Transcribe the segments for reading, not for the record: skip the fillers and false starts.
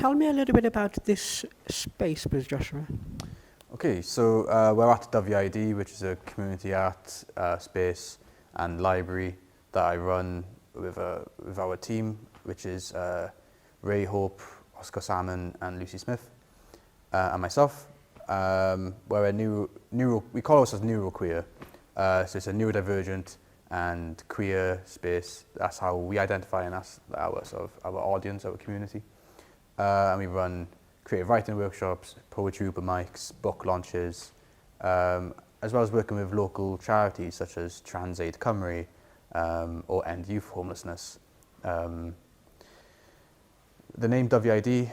tell me a little bit about this space, please, Joshua. Okay, so we're at WID, which is a community art space and library that I run with our team, which is Ray Hope, Oscar Salmon, and Lucy Smith, and myself. We're we call ourselves neuroqueer, so it's a neurodivergent and queer space. That's how we identify, and that's our audience, our community. And we run creative writing workshops, poetry open mics, book launches, as well as working with local charities such as Trans Aid Cymru or End Youth Homelessness. The name WID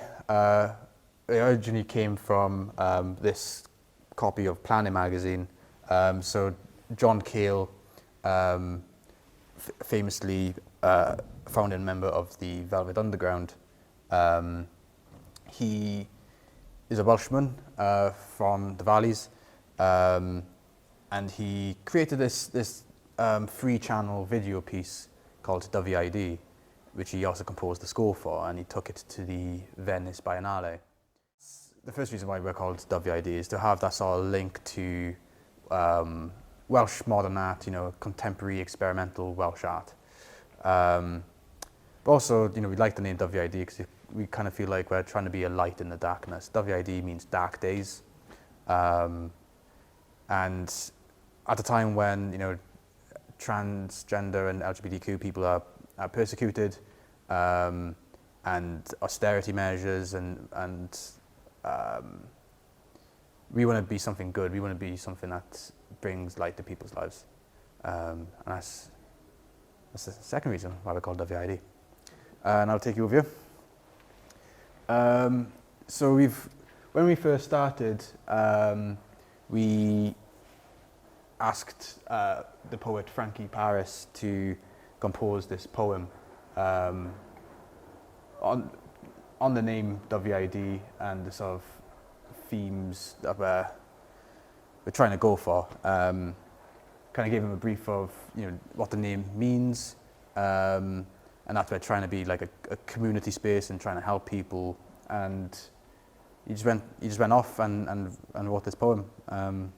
originally came from this copy of Planet magazine. So John Cale, famously founding member of the Velvet Underground, he is a Welshman from the Valleys, and he created this free channel video piece called WID, which he also composed the score for, and he took it to the Venice Biennale. The first reason why we're called WID is to have that sort of link to Welsh modern art, contemporary experimental Welsh art. But also, we like the name WID because we kind of feel like we're trying to be a light in the darkness. WID means dark days. And at a time when, transgender and LGBTQ people are persecuted, and austerity measures, and we want to be something good. We want to be something that brings light to people's lives. And that's the second reason why we're called WID. And I'll take you over here. So when we first started, we asked the poet Frankie Paris to compose this poem on the name WID and the sort of themes that we're trying to go for. Kind of gave him a brief of what the name means, and that we're trying to be like a community space and trying to help people. And he just went off and wrote this poem. And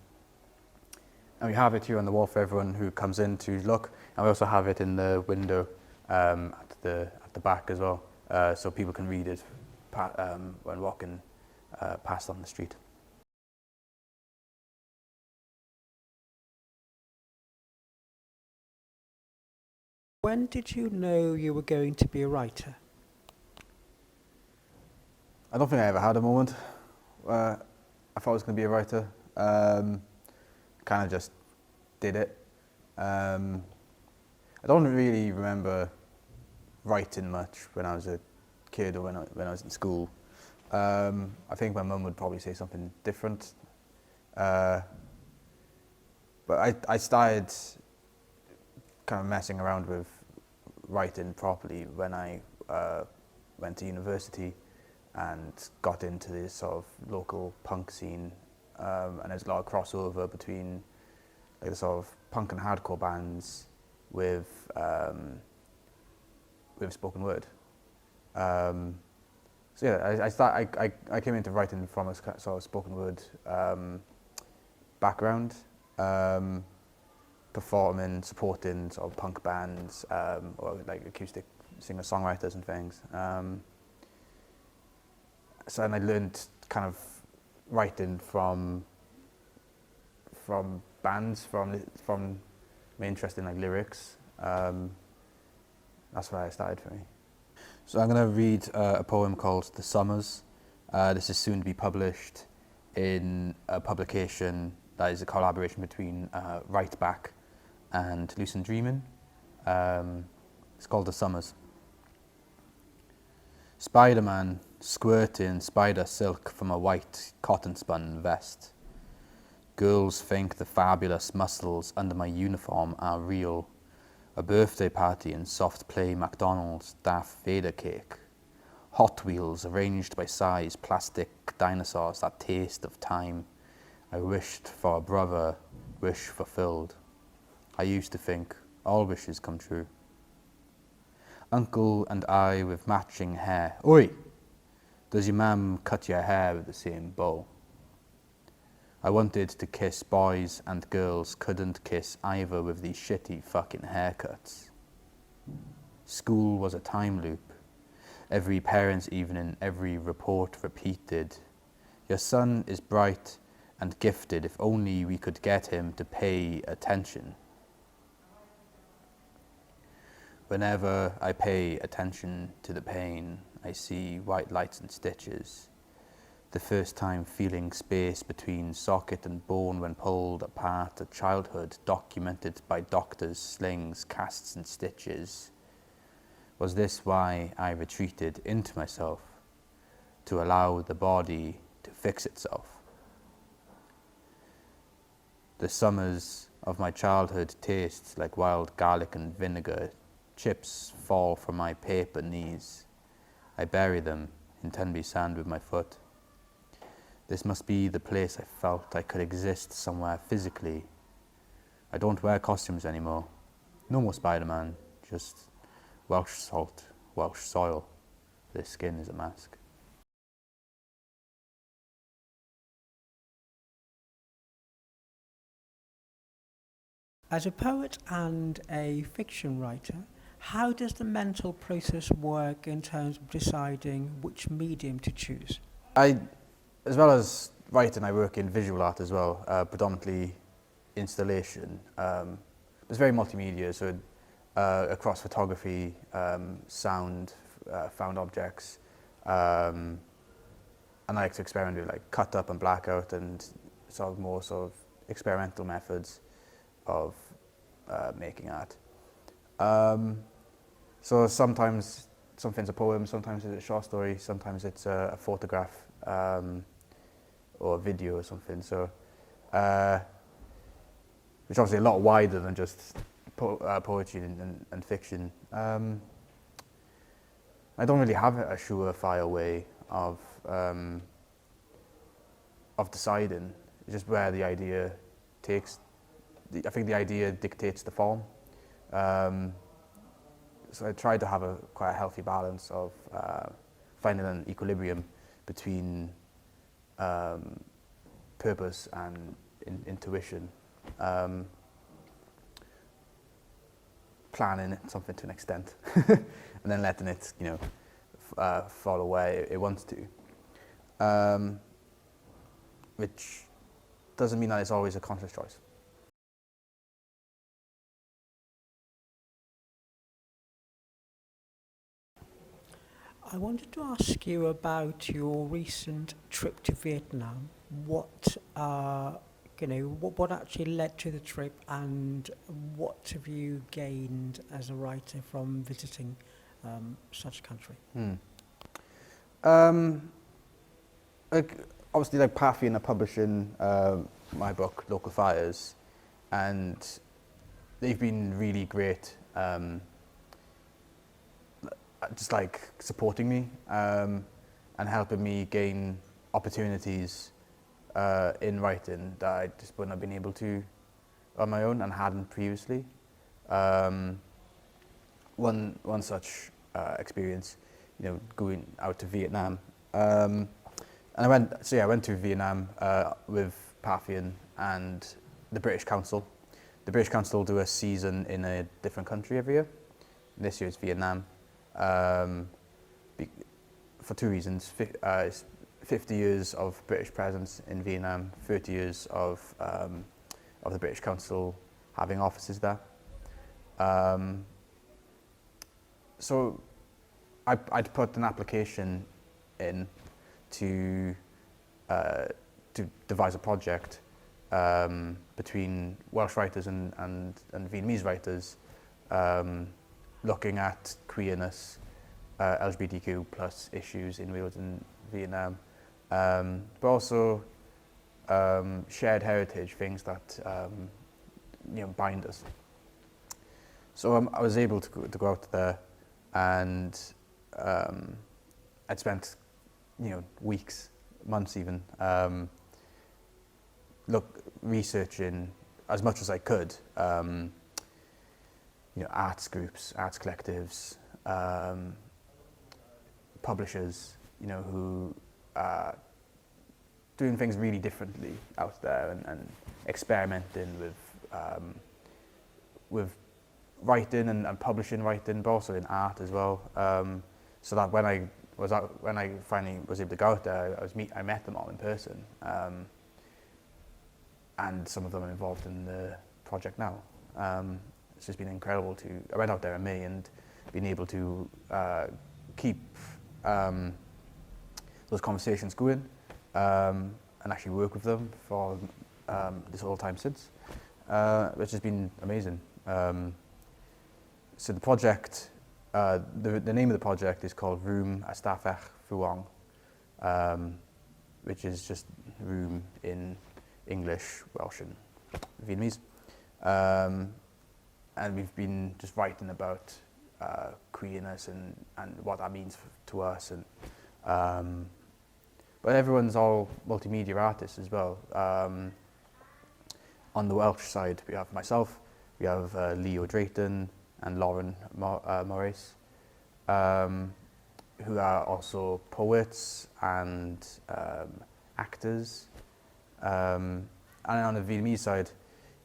we have it here on the wall for everyone who comes in to look, and we also have it in the window at the back as well, so people can read it when walking past on the street. When did you know you were going to be a writer? I don't think I ever had a moment where I thought I was going to be a writer. Kind of just did it. I don't really remember writing much when I was a kid or when I was in school. I think my mum would probably say something different. But I started kind of messing around with writing properly when I went to university and got into this sort of local punk scene, and there's a lot of crossover between like the sort of punk and hardcore bands with spoken word. So yeah, I came into writing from a sort of spoken word background, performing, supporting sort of punk bands or like acoustic singer-songwriters and things. So and I learned kind of writing from bands, from my interest in like lyrics. That's where I started for me. So I'm going to read a poem called The Summers. This is soon to be published in a publication that is a collaboration between Right Back and Lucid Dreaming. It's called The Summers. Spider-Man squirting spider silk from a white cotton-spun vest. Girls think the fabulous muscles under my uniform are real. A birthday party in soft play McDonald's Darth Vader cake. Hot Wheels arranged by size plastic dinosaurs that taste of time. I wished for a brother, wish fulfilled. I used to think all wishes come true. Uncle and I with matching hair. Oi! Does your mum cut your hair with the same bow? I wanted to kiss boys and girls couldn't kiss either with these shitty fucking haircuts. School was a time loop. Every parent's evening, every report repeated. Your son is bright and gifted, if only we could get him to pay attention. Whenever I pay attention to the pain, I see white lights and stitches. The first time feeling space between socket and bone when pulled apart, a childhood documented by doctors, slings, casts and stitches. Was this why I retreated into myself, to allow the body to fix itself? The summers of my childhood taste like wild garlic and vinegar. Chips fall from my paper knees. I bury them in Tenby sand with my foot. This must be the place I felt I could exist somewhere physically. I don't wear costumes anymore. No more Spider-Man, just Welsh salt, Welsh soil. This skin is a mask. As a poet and a fiction writer, how does the mental process work in terms of deciding which medium to choose? As well as writing, I work in visual art as well, predominantly installation. It's very multimedia, so across photography, sound, found objects, and I like to experiment with like cut up and blackout and more experimental methods of making art. So sometimes something's a poem, sometimes it's a short story, sometimes it's a photograph or a video or something. So, which obviously a lot wider than just poetry and fiction. I don't really have a surefire way of deciding. It's just where the idea takes. I think the idea dictates the form. So I try to have quite a healthy balance of finding an equilibrium between purpose and intuition. Planning something to an extent, and then letting it, follow where it wants to. Which doesn't mean that it's always a conscious choice. I wanted to ask you about your recent trip to Vietnam. What actually led to the trip, and what have you gained as a writer from visiting such a country? Obviously, like Paphian are publishing my book, Local Fires, and they've been really great. Just like supporting me and helping me gain opportunities in writing that I just wouldn't have been able to on my own and hadn't previously. One such experience, going out to Vietnam, and I went to Vietnam with Paphian and the British Council. The British Council do a season in a different country every year. This year it's Vietnam. For two reasons. It's 50 years of British presence in Vietnam, 30 years of the British Council having offices there. So I'd put an application in to devise a project between Welsh writers and Vietnamese writers, looking at queerness, LGBTQ plus issues in Wales and Vietnam, but also shared heritage, things that bind us. So I was able to go out there, and I'd spent weeks, months even, researching as much as I could. Arts groups, arts collectives, publishers, who are doing things really differently out there and experimenting with writing and publishing writing, but also in art as well. So that when I finally was able to go out there, I met them all in person, and some of them are involved in the project now. It's just been incredible I went out there in May and been able to keep those conversations going, and actually work with them for this whole time since, which has been amazing. So the project, the name of the project is called Room Astafell Fuang, which is just room in English, Welsh and Vietnamese. And we've been just writing about queerness and what that means to us. But everyone's all multimedia artists as well. On the Welsh side, we have myself, we have Leo Drayton and Lauren Morris, who are also poets and actors. And on the Vietnamese side,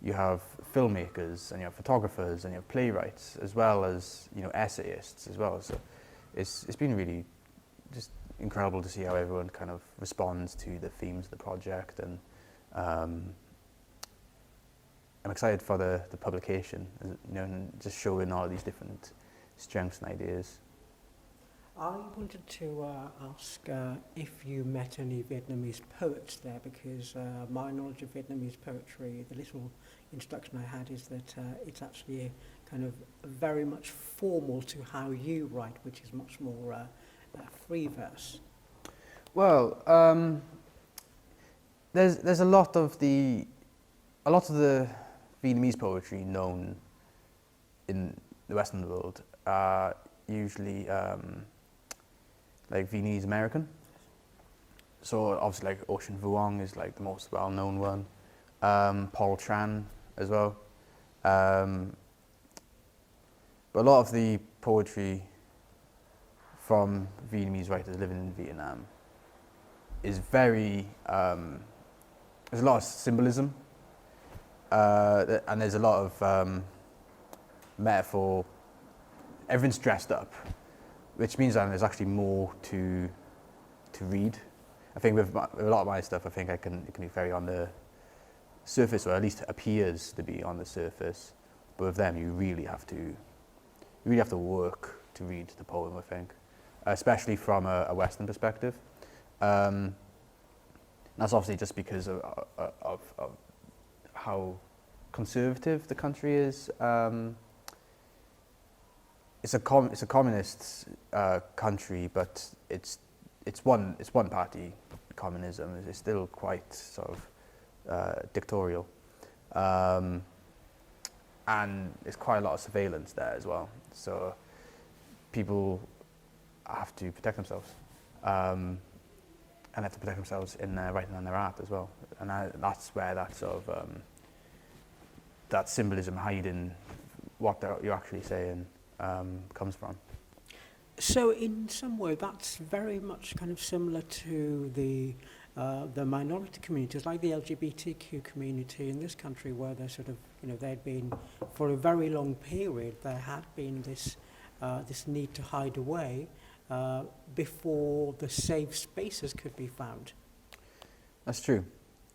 you have filmmakers and you have photographers and you have playwrights, as well as essayists as well. So it's been really just incredible to see how everyone kind of responds to the themes of the project, and I'm excited for the publication, and just showing all these different strengths and ideas. I wanted to ask if you met any Vietnamese poets there, because my knowledge of Vietnamese poetry, the little instruction I had, is that it's actually kind of very much formal to how you write, which is much more free verse. Well, there's a lot of the Vietnamese poetry known in the Western world are usually like Vietnamese American. So obviously like Ocean Vuong is like the most well-known one. Paul Tran as well. But a lot of the poetry from Vietnamese writers living in Vietnam is very, there's a lot of symbolism, and there's a lot of metaphor. Everything's dressed up, which means that there's actually more to read. I think with a lot of my stuff, I think it can be very on the surface, or at least appears to be on the surface. But with them, you really have to work to read the poem, I think, especially from a Western perspective. That's obviously just because of how conservative the country is. It's a communist country, but it's one party communism. It's still quite sort of dictatorial, and there's quite a lot of surveillance there as well. So people have to protect themselves, and have to protect themselves in their writing and their art as well. And that's where that sort of that symbolism hiding what you're actually saying comes from. So in some way, that's very much kind of similar to the minority communities, like the LGBTQ community in this country, where they're sort of, they'd been, for a very long period, there had been this need to hide away before the safe spaces could be found. That's true,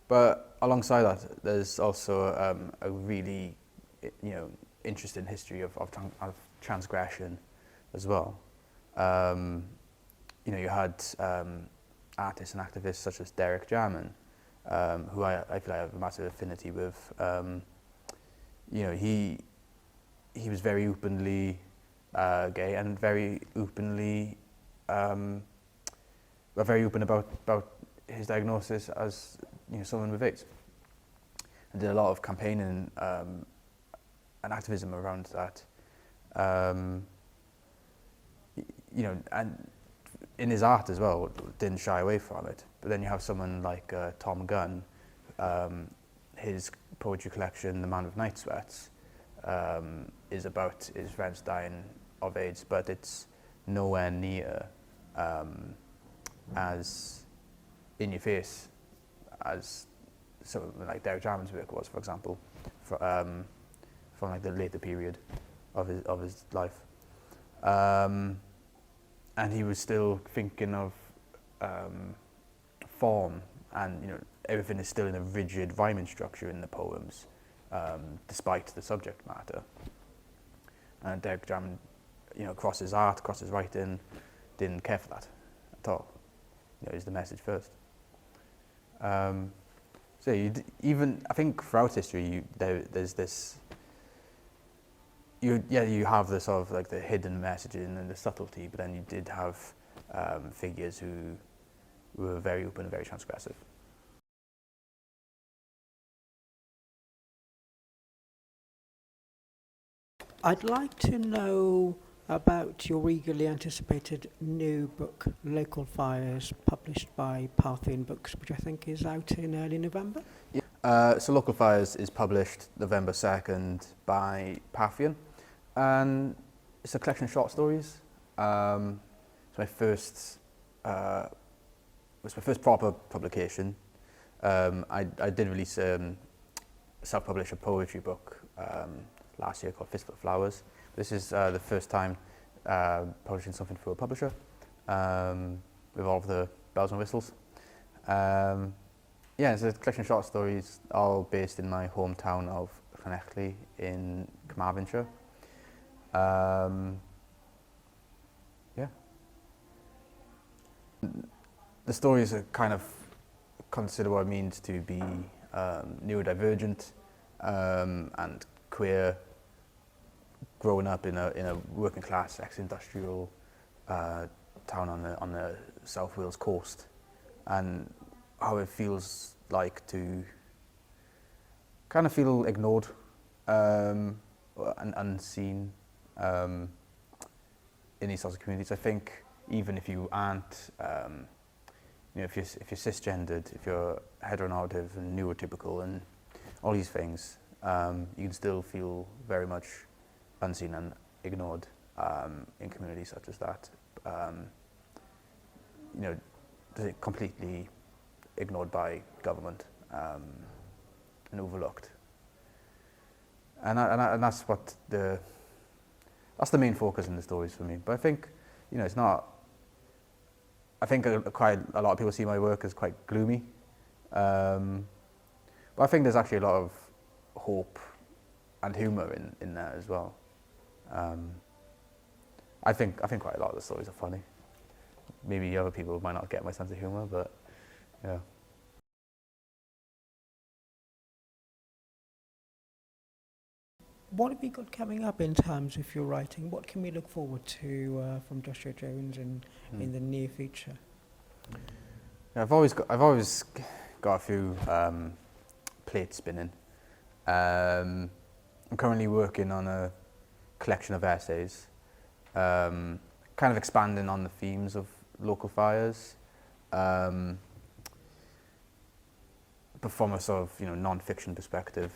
but alongside that, there's also a really, interesting history of transgression as well. You had artists and activists such as Derek Jarman, who I feel I have a massive affinity with. He was very openly gay and very openly, very open about his diagnosis as someone with AIDS, and did a lot of campaigning and activism around that. And in his art as well, didn't shy away from it. But then you have someone like Tom Gunn, his poetry collection, The Man with Night Sweats, is about his friends dying of AIDS, but it's nowhere near as in your face as something like Derek Jarman's work was, for example, from like the later period of his life. And he was still thinking of form, and everything is still in a rigid rhyming structure in the poems, despite the subject matter. And Derek Jarman, across his art, across his writing, didn't care for that at all. It was the message first. So even I think throughout history, there's this. You have the sort of like the hidden messaging and the subtlety, but then you did have figures who were very open and very transgressive. I'd like to know about your eagerly anticipated new book, Local Fires, published by Parthian Books, which I think is out in early November. Yeah. So Local Fires is published November 2nd by Parthian, and it's a collection of short stories. It's my first proper publication. I did release self-publish a poetry book last year called Fistful of Flowers. This is the first time publishing something for a publisher, with all of the bells and whistles. It's a collection of short stories, all based in my hometown of Llanelli in Carmarthenshire. The stories are kind of consider what it means to be neurodivergent and queer, growing up in a working class ex-industrial town on the South Wales coast, and how it feels like to kind of feel ignored and unseen in these sorts of communities. I think even if you aren't, if you're cisgendered, if you're heteronormative and neurotypical and all these things, you can still feel very much unseen and ignored in communities such as that. Completely ignored by government and overlooked. And that's what that's the main focus in the stories for me. But I think, it's not. I think quite a lot of people see my work as quite gloomy, but I think there's actually a lot of hope and humour in there as well. I think quite a lot of the stories are funny. Maybe other people might not get my sense of humour, but yeah. What have you got coming up in terms of your writing? What can we look forward to from Joshua Jones in the near future? Yeah, I've always got a few plates spinning. I'm currently working on a collection of essays, kind of expanding on the themes of local fires, but from a sort of non-fiction perspective.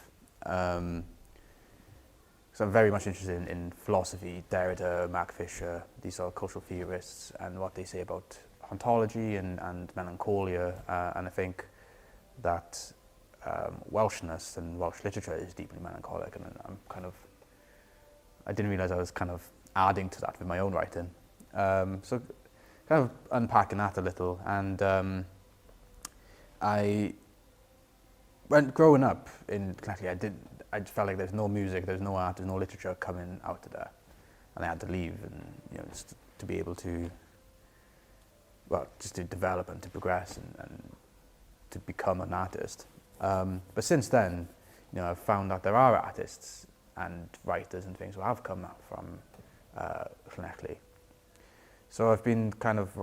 So I'm very much interested in philosophy, Derrida, Mark Fisher, these sort of cultural theorists, and what they say about ontology and melancholia. And I think that Welshness and Welsh literature is deeply melancholic, and I didn't realise I was kind of adding to that with my own writing. So kind of unpacking that a little. And when growing up in Llanelli, I felt like there's no music, there's no art, there's no literature coming out of there, and I had to leave, and just to be able to, just to develop and to progress and to become an artist. But since then, I've found that there are artists and writers and things who have come out from Llanelli. So I've been kind of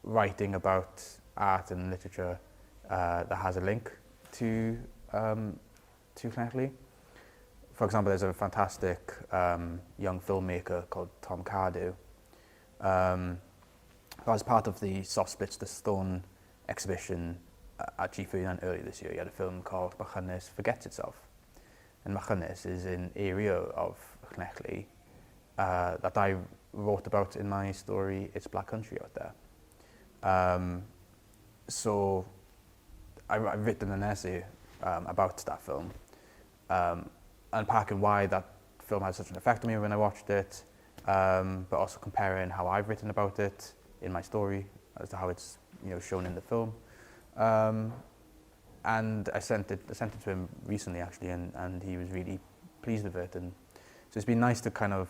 writing about art and literature that has a link to Llanelli. For example, there's a fantastic young filmmaker called Tom Cardew, who was part of the Soft Splits the Stone exhibition at G39 earlier this year. He had a film called Machynnes Forgets Itself. And Machynnes is an area of Llanelli that I wrote about in my story, It's Black Country Out There. so I've written an essay about that film, unpacking why that film had such an effect on me when I watched it, but also comparing how I've written about it in my story as to how it's shown in the film. And I sent it to him recently actually, and he was really pleased with it. And so it's been nice to kind of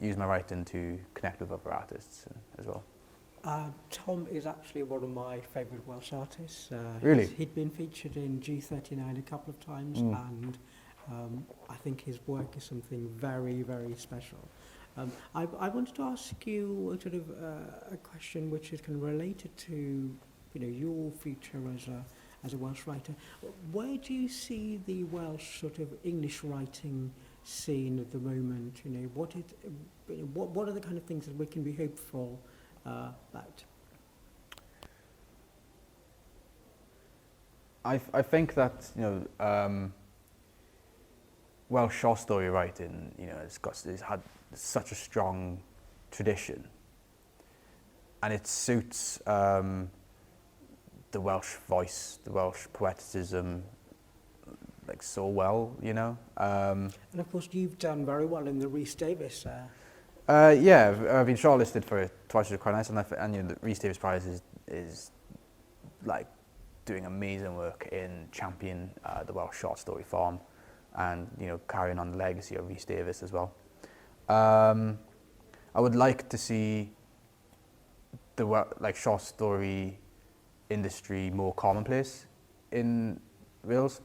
use my writing to connect with other artists as well. Tom is actually one of my favourite Welsh artists. Really? He'd been featured in G39 a couple of times, and I think his work is something very, very special. I wanted to ask you sort of a question which is kind of related to your future as a Welsh writer. Where do you see the Welsh sort of English writing scene at the moment? What are the kind of things that we can be hopeful about? I think that Welsh short story writing, it's had such a strong tradition, and it suits the Welsh voice, the Welsh poeticism, like so well, And of course, you've done very well in the Rhys Davies. Yeah, I've been shortlisted for it twice as quite nice, and the Rhys Davies Prize is like doing amazing work in championing the Welsh short story form, and carrying on the legacy of Rhys Davies as well. I would like to see the short story industry more commonplace in Wales.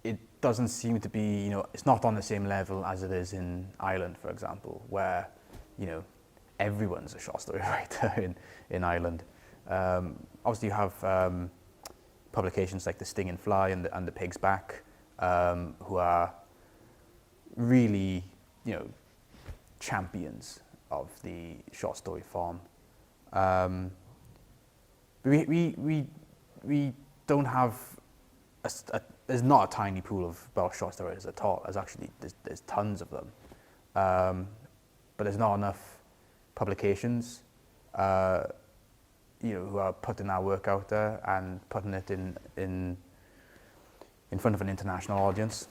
It doesn't seem to be, it's not on the same level as it is in Ireland, for example, where, everyone's a short story writer in Ireland. Obviously you have publications like The Stinging Fly and The Pig's Back, who are really, champions of the short story form. We don't have there's not a tiny pool of Welsh short stories at all. There's tons of them, but there's not enough publications, who are putting our work out there and putting it in front of an international audience.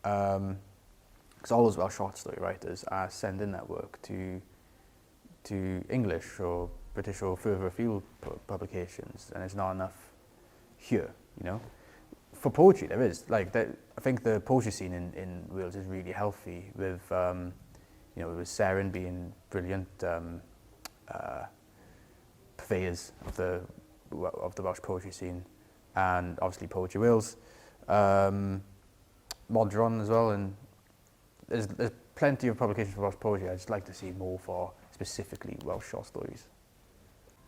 Because all those Welsh short story writers are sending their work to English or British or further afield publications, and there's not enough here, For poetry, there is. I think the poetry scene in Wales is really healthy, with with Seren being brilliant purveyors of the Welsh poetry scene, and obviously Poetry Wales, Modron as well, and there's plenty of publications for Welsh poetry. I'd just like to see more for specifically Welsh short stories.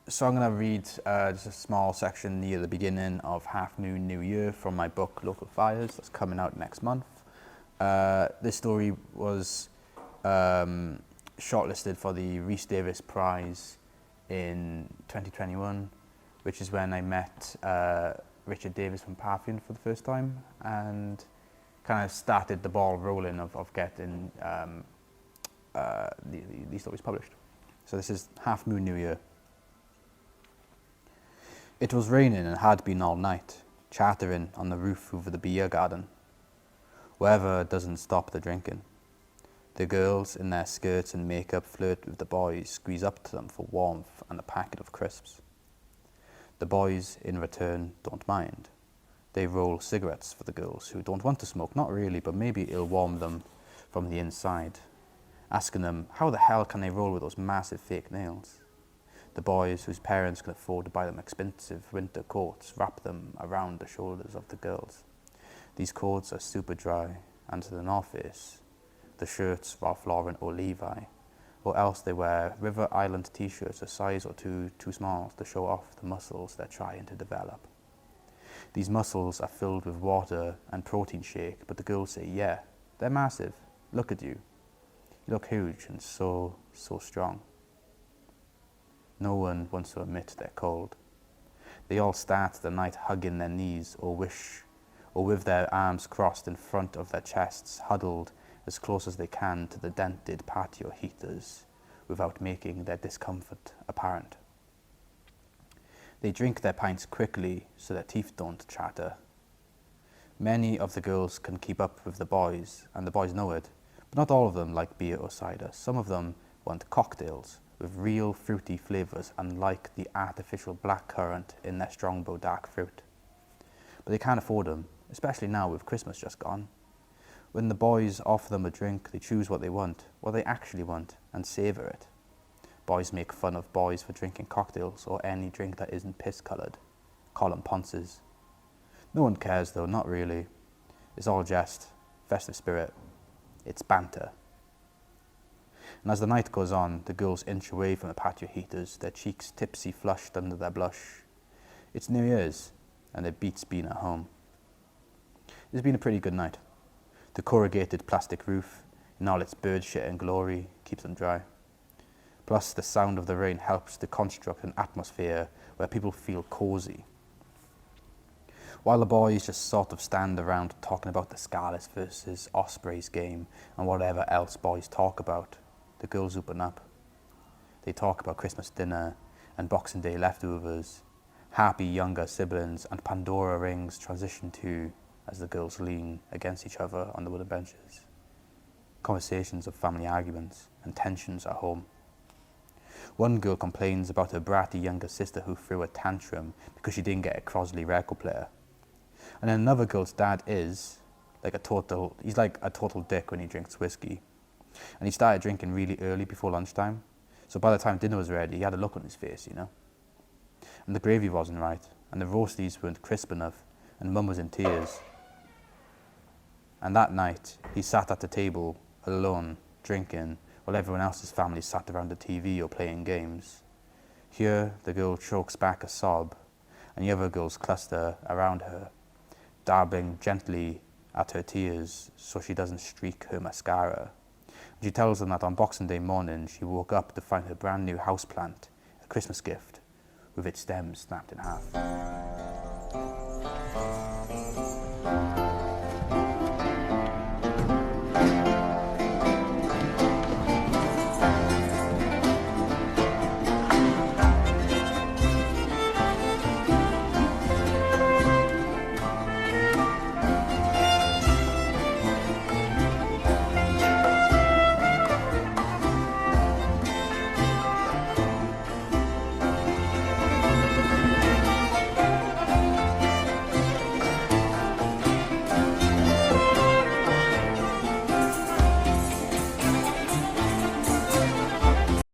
So I'm going to read just a small section near the beginning of Half Moon New Year from my book Local Fires, that's coming out next month. This story was shortlisted for the Rhys Davies Prize in 2021, which is when I met Richard Davies from Parthian for the first time, and kind of started the ball rolling of getting these stories published. So this is Half Moon New Year. It was raining and had been all night, chattering on the roof over the beer garden. Weather doesn't stop the drinking. The girls in their skirts and makeup flirt with the boys, squeeze up to them for warmth and a packet of crisps. The boys, in return, don't mind. They roll cigarettes for the girls who don't want to smoke, not really, but maybe it'll warm them from the inside, asking them how the hell can they roll with those massive fake nails. The boys, whose parents can afford to buy them expensive winter coats, wrap them around the shoulders of the girls. These coats are super dry, and to the North Face, the shirts Ralph Lauren or Levi, or else they wear River Island t-shirts a size or two too small to show off the muscles they're trying to develop. These muscles are filled with water and protein shake, but the girls say, yeah, they're massive. Look at you. You look huge and so strong. No one wants to admit they're cold. They all start the night hugging their knees or with their arms crossed in front of their chests, huddled as close as they can to the dented patio heaters, without making their discomfort apparent. They drink their pints quickly so their teeth don't chatter. Many of the girls can keep up with the boys, and the boys know it, but not all of them like beer or cider. Some of them want cocktails with real fruity flavours, unlike the artificial blackcurrant in their Strongbow dark fruit. But they can't afford them, especially now with Christmas just gone. When the boys offer them a drink, they choose what they actually want, and savour it. Boys make fun of boys for drinking cocktails or any drink that isn't piss-coloured. Call them ponces. No one cares though, not really. It's all jest, festive spirit. It's banter. And as the night goes on, the girls inch away from the patio heaters, their cheeks tipsy flushed under their blush. It's New Year's, and their beats been at home. It's been a pretty good night. The corrugated plastic roof, in all its bird shit and glory, keeps them dry. Plus, the sound of the rain helps to construct an atmosphere where people feel cosy. While the boys just sort of stand around talking about the Scarlets versus Ospreys game and whatever else boys talk about, the girls open up. They talk about Christmas dinner and Boxing Day leftovers, happy younger siblings, and Pandora rings transition to as the girls lean against each other on the wooden benches. Conversations of family arguments and tensions at home. One girl complains about her bratty younger sister who threw a tantrum because she didn't get a Crosley record player. And then another girl's dad is he's like a total dick when he drinks whiskey. And he started drinking really early before lunchtime. So by the time dinner was ready, he had a look on his face, you know. And the gravy wasn't right, and the roasties weren't crisp enough, and Mum was in tears. And that night, he sat at the table, alone, drinking, while everyone else's family sat around the TV or playing games. Here, the girl chokes back a sob, and the other girls cluster around her, dabbing gently at her tears so she doesn't streak her mascara. And she tells them that on Boxing Day morning, she woke up to find her brand new houseplant, a Christmas gift, with its stems snapped in half.